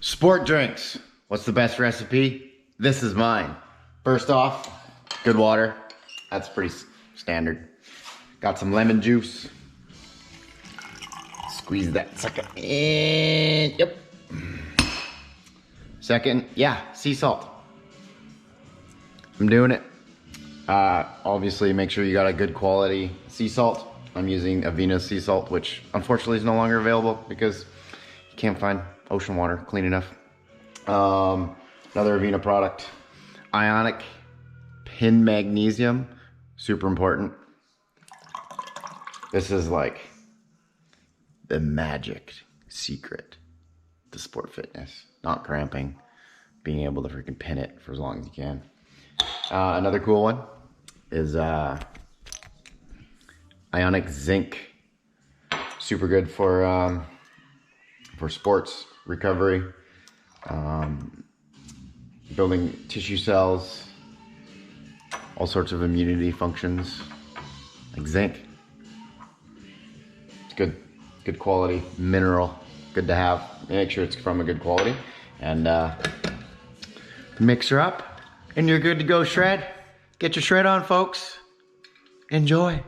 Sport drinks. What's the best recipe? This is mine. First off, good water. That's pretty standard. Got some lemon juice. Squeeze that sucker in. Yep. Second, yeah, sea salt. I'm doing it. Obviously, make sure you got a good quality sea salt. I'm using Avena sea salt, which unfortunately is no longer available because you can't find ocean water clean enough. Another Avena product, ionic pin magnesium, super important. This is like the magic secret to sport fitness, not cramping, being able to freaking pin it for as long as you can. Another cool one is ionic zinc, super good for sports recovery, building tissue cells, all sorts of immunity functions, like zinc. It's good quality mineral, good to have. Make sure it's from a good quality, and mix her up, and you're good to go shred. Get your shred on, folks. Enjoy.